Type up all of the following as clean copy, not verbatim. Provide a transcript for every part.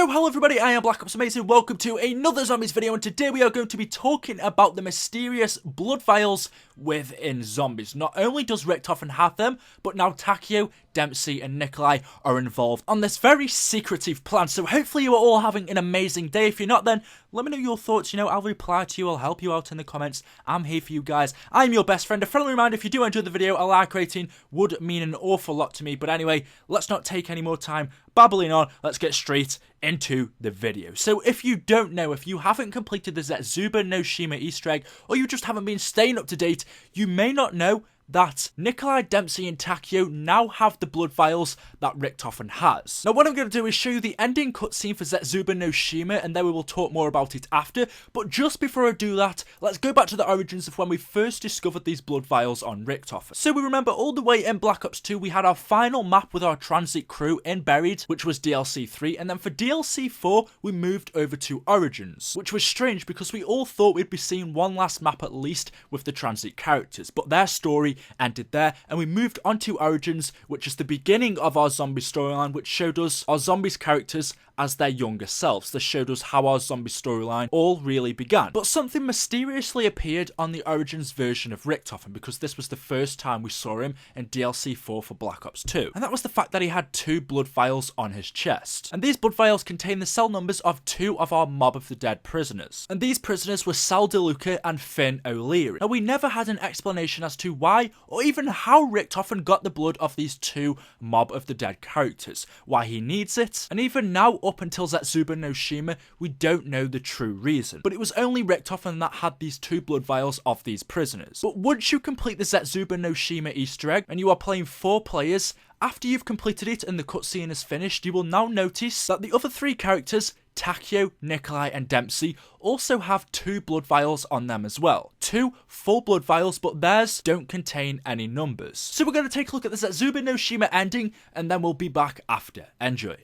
So hello everybody, I am BlackOpsAmazing, welcome to another zombies video, and today we are going to be talking about the mysterious blood vials within zombies. Not only does Richtofen have them, but now Takeo, Dempsey and Nikolai are involved on this very secretive plan. So hopefully you are all having an amazing day. If you're not, then let me know your thoughts. I'll reply to you, I'll help you out in the comments. I'm here for you guys. I'm your best friend. A friendly reminder, if you do enjoy the video, a like rating would mean an awful lot to me. But anyway, let's not take any more time babbling on. Let's get straight into the video. So if you don't know, if you haven't completed the Zetsuba no Shima Easter egg, or you just haven't been staying up to date, you may not know that Nikolai, Dempsey and Takeo now have the blood vials that Richtofen has. Now what I'm going to do is show you the ending cutscene for Zetsuba no Shima, and then we will talk more about it after. But just before I do that, let's go back to the origins of when we first discovered these blood vials on Richtofen. So we remember all the way in Black Ops 2 we had our final map with our transit crew in Buried, which was DLC 3, and then for DLC 4 we moved over to Origins, which was strange because we all thought we'd be seeing one last map at least with the transit characters, but their story ended there, and we moved on to Origins, which is the beginning of our zombie storyline, which showed us our zombies characters as their younger selves. This showed us how our zombie storyline all really began. But something mysteriously appeared on the Origins version of Richtofen, because this was the first time we saw him in DLC 4 for Black Ops 2. And that was the fact that he had 2 blood vials on his chest. And these blood vials contain the cell numbers of 2 of our Mob of the Dead prisoners. And these prisoners were Sal DeLuca and Finn O'Leary. Now we never had an explanation as to why or even how Richtofen got the blood of these 2 Mob of the Dead characters, why he needs it, and even now up until Zetsuba no Shima, we don't know the true reason. But it was only Richtofen that had these 2 blood vials of these prisoners. But once you complete the Zetsuba no Shima Easter egg, and you are playing 4 players, after you've completed it and the cutscene is finished, you will now notice that the other 3 characters, Takeo, Nikolai and Dempsey, also have 2 blood vials on them as well. 2 full blood vials, but theirs don't contain any numbers. So we're going to take a look at the Zetsuba no Shima ending, and then we'll be back after. Enjoy.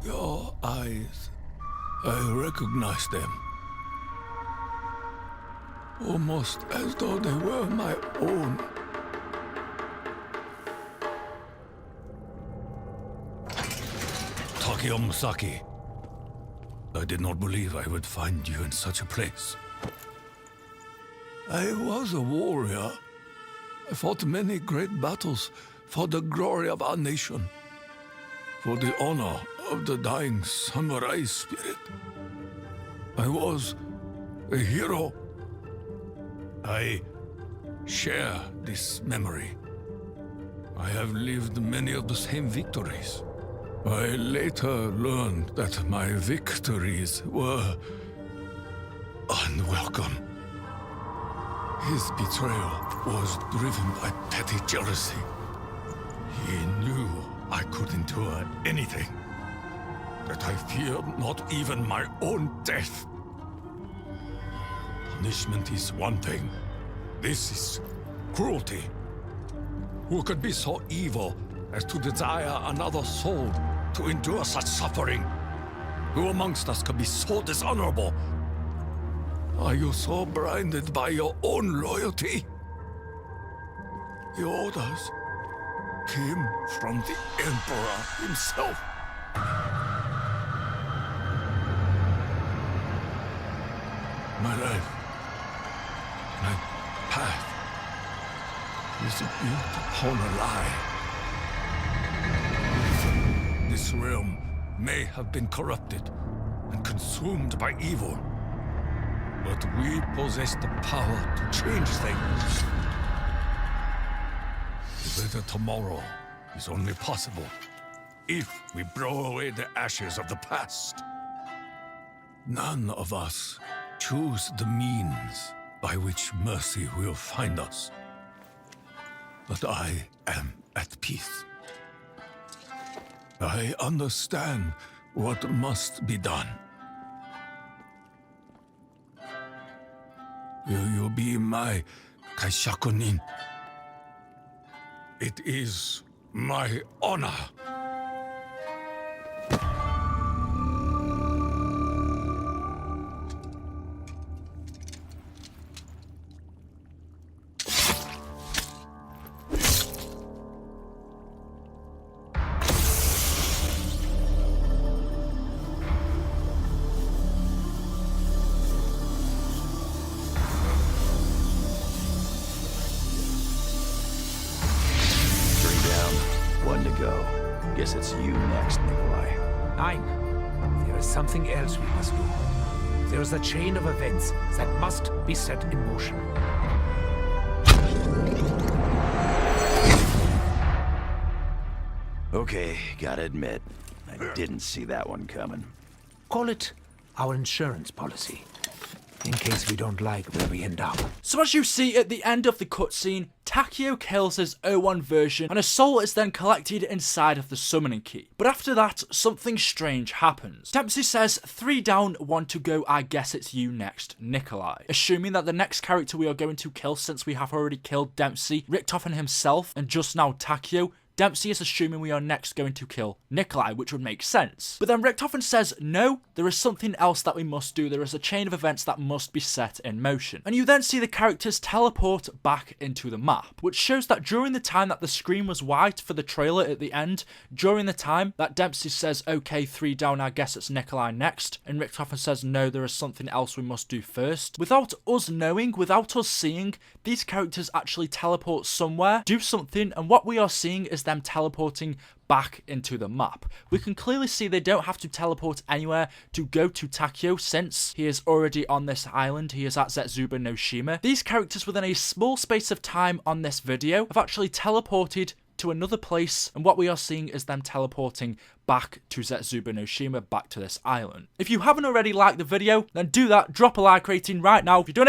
Your eyes, I recognize them. Almost as though they were my own. Takeo Musaki. I did not believe I would find you in such a place. I was a warrior. I fought many great battles for the glory of our nation, for the honor of the dying samurai spirit. I was a hero. I share this memory. I have lived many of the same victories. I later learned that my victories were unwelcome. His betrayal was driven by petty jealousy. He knew I could endure anything, that I feared not even my own death. Punishment is one thing. This is cruelty. Who could be so evil as to desire another soul to endure such suffering? Who amongst us could be so dishonorable? Are you so blinded by your own loyalty? The orders came from the Emperor himself. My life, my path, is built upon a lie. This realm may have been corrupted and consumed by evil, but we possess the power to change things. The better tomorrow is only possible if we blow away the ashes of the past. None of us choose the means by which mercy will find us. But I am at peace. I understand what must be done. Will you be my kaishakunin? It is my honor. guess it's you next, Nikolai. Nein. There is something else we must do. There is a chain of events that must be set in motion. Okay, gotta admit, I didn't see that one coming. Call it our insurance policy, in case we don't like where we end up. So as you see at the end of the cutscene, Takeo kills his O1 version and a soul is then collected inside of the summoning key. But after that, something strange happens. Dempsey says, 3 down, 1 to go, I guess it's you next, Nikolai. Assuming that the next character we are going to kill, since we have already killed Dempsey, Richtofen himself, and just now Takeo, Dempsey is assuming we are next going to kill Nikolai, which would make sense. But then Richtofen says, no, there is something else that we must do. There is a chain of events that must be set in motion. And you then see the characters teleport back into the map, which shows that during the time that the screen was white for the trailer at the end, during the time that Dempsey says, okay, 3 down, I guess it's Nikolai next, and Richtofen says, no, there is something else we must do first. Without us knowing, without us seeing, these characters actually teleport somewhere, do something, and what we are seeing is them teleporting back into the map. We can clearly see they don't have to teleport anywhere to go to Takeo, since he is already on this island. He is at Zetsuba no Shima. These characters within a small space of time on this video have actually teleported to another place, and what we are seeing is them teleporting back to Zetsuba no Shima, back to this island. If you haven't already liked the video, then do that. Drop a like rating right now. If you've done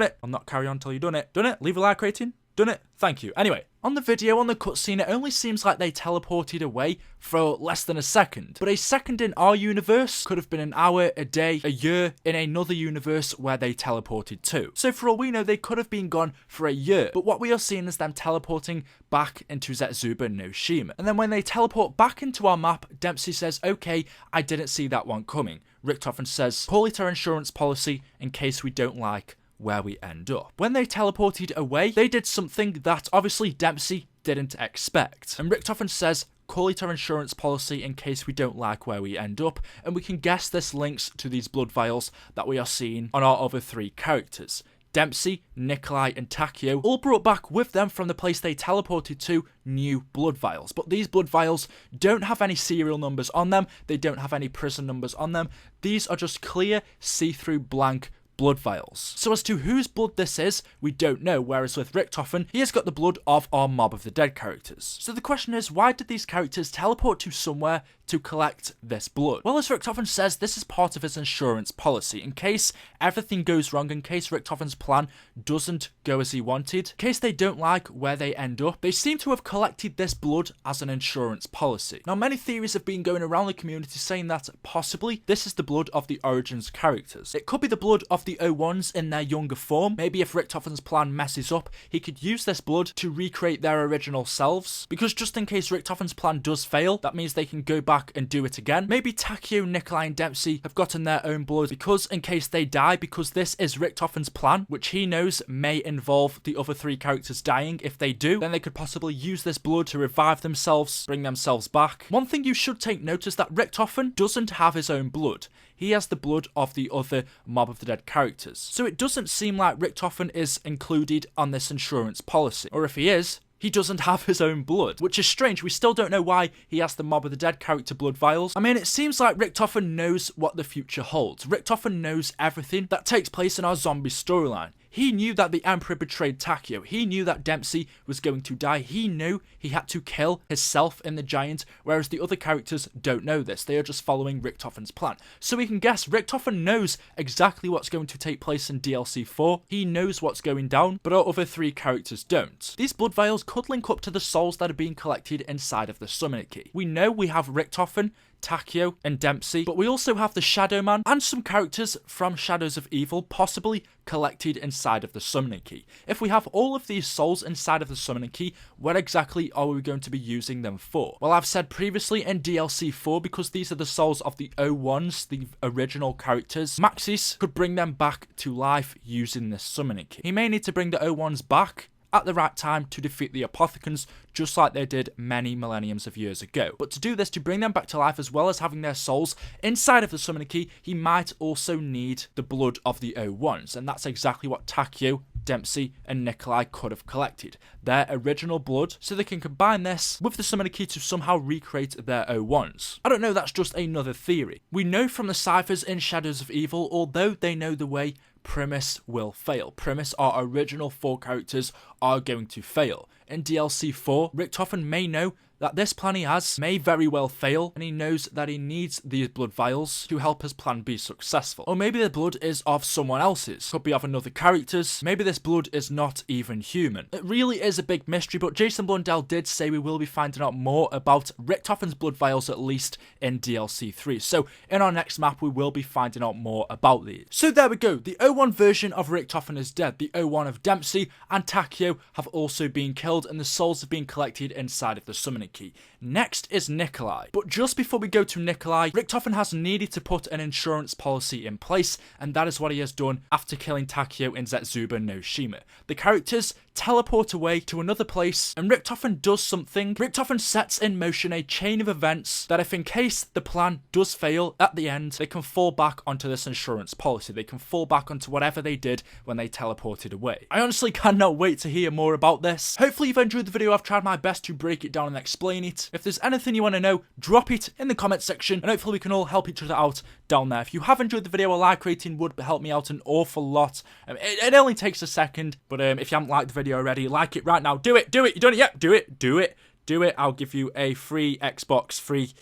it, I'll not carry on until you've done it. Done it? Leave a like rating. Done it? Thank you. Anyway, on the video, on the cutscene, it only seems like they teleported away for less than a second. But a second in our universe could have been an hour, a day, a year in another universe where they teleported to. So for all we know, they could have been gone for a year. But what we are seeing is them teleporting back into Zetsuba no Shima. And then when they teleport back into our map, Dempsey says, okay, I didn't see that one coming. Richtofen says, call it our insurance policy in case we don't like where we end up. When they teleported away, they did something that obviously Dempsey didn't expect. And Richtofen says, call it our insurance policy in case we don't like where we end up, and we can guess this links to these blood vials that we are seeing on our other 3 characters. Dempsey, Nikolai, and Takeo all brought back with them from the place they teleported to new blood vials. But these blood vials don't have any serial numbers on them. They don't have any prison numbers on them. These are just clear, see-through, blank blood vials. So as to whose blood this is, we don't know, whereas with Richtofen, he has got the blood of our Mob of the Dead characters. So the question is, why did these characters teleport to somewhere to collect this blood? Well, as Richtofen says, this is part of his insurance policy. In case everything goes wrong, in case Richtofen's plan doesn't go as he wanted, in case they don't like where they end up, they seem to have collected this blood as an insurance policy. Now, many theories have been going around the community saying that possibly this is the blood of the Origins characters. It could be the blood of the O1s in their younger form. Maybe if Richtofen's plan messes up, he could use this blood to recreate their original selves, because just in case Richtofen's plan does fail, that means they can go back and do it again. Maybe Takeo, Nikolai, and Dempsey have gotten their own blood because in case they die, because this is Richtofen's plan, which he knows may involve the other 3 characters dying. If they do, then they could possibly use this blood to revive themselves, bring themselves back. One thing you should take note is that Richtofen doesn't have his own blood. He has the blood of the other Mob of the Dead characters. So it doesn't seem like Richtofen is included on this insurance policy. Or if he is, he doesn't have his own blood, which is strange. We still don't know why he has the Mob of the Dead character blood vials. I mean, it seems like Richtofen knows what the future holds. Richtofen knows everything that takes place in our zombie storyline. He knew that the Emperor betrayed Takeo. He knew that Dempsey was going to die. He knew he had to kill himself in the giant, whereas the other characters don't know this. They are just following Richtofen's plan. So we can guess Richtofen knows exactly what's going to take place in DLC 4. He knows what's going down, but our other 3 characters don't. These blood vials could link up to the souls that are being collected inside of the Summoner Key. We know we have Richtofen, Takeo, and Dempsey, but we also have the Shadow Man and some characters from Shadows of Evil possibly collected inside of the Summoning Key. If we have all of these souls inside of the Summoning Key, what exactly are we going to be using them for? Well, I've said previously in DLC 4, because these are the souls of the O1s, the original characters, Maxis could bring them back to life using this Summoning Key. He may need to bring the O1s back at the right time to defeat the Apothicons, just like they did many millenniums of years ago. But to do this, to bring them back to life, as well as having their souls inside of the Summoning Key, he might also need the blood of the O1s, and that's exactly what Takeo Dempsey and Nikolai could have collected. Their original blood, so they can combine this with the summoner key to somehow recreate their O1s. I don't know, that's just another theory. We know from the ciphers in Shadows of Evil, although they know the way, Primus will fail. Primus, our original 4 characters, are going to fail. In DLC 4, Richtofen may know that this plan he has may very well fail, and he knows that he needs these blood vials to help his plan be successful. Or maybe the blood is of someone else's, could be of another character's, maybe this blood is not even human. It really is a big mystery, but Jason Blundell did say we will be finding out more about Richtofen's blood vials, at least in DLC 3. So in our next map, we will be finding out more about these. So there we go, the O1 version of Richtofen is dead, the O1 of Dempsey and Takeo have also been killed, and the souls have been collected inside of the summoning key. Next is Nikolai. But just before we go to Nikolai, Richtofen has needed to put an insurance policy in place, and that is what he has done after killing Takeo in Zetsuba no Shima. The characters teleport away to another place, and Richtofen does something. Richtofen sets in motion a chain of events that, if in case the plan does fail at the end, they can fall back onto this insurance policy. They can fall back onto whatever they did when they teleported away. I honestly cannot wait to hear more about this. Hopefully you've enjoyed the video. I've tried my best to break it down and explain it. If there's anything you want to know, drop it in the comment section, and hopefully we can all help each other out down there. If you have enjoyed the video, a like rating would help me out an awful lot. It only takes a second, but if you haven't liked the video already, like it right now. Do it. You done it yet? Do it. I'll give you a free Xbox,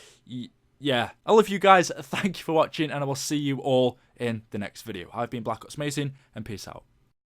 yeah. I love you guys. Thank you for watching, and I will see you all in the next video. I've been BlackOpsAmazing, and peace out.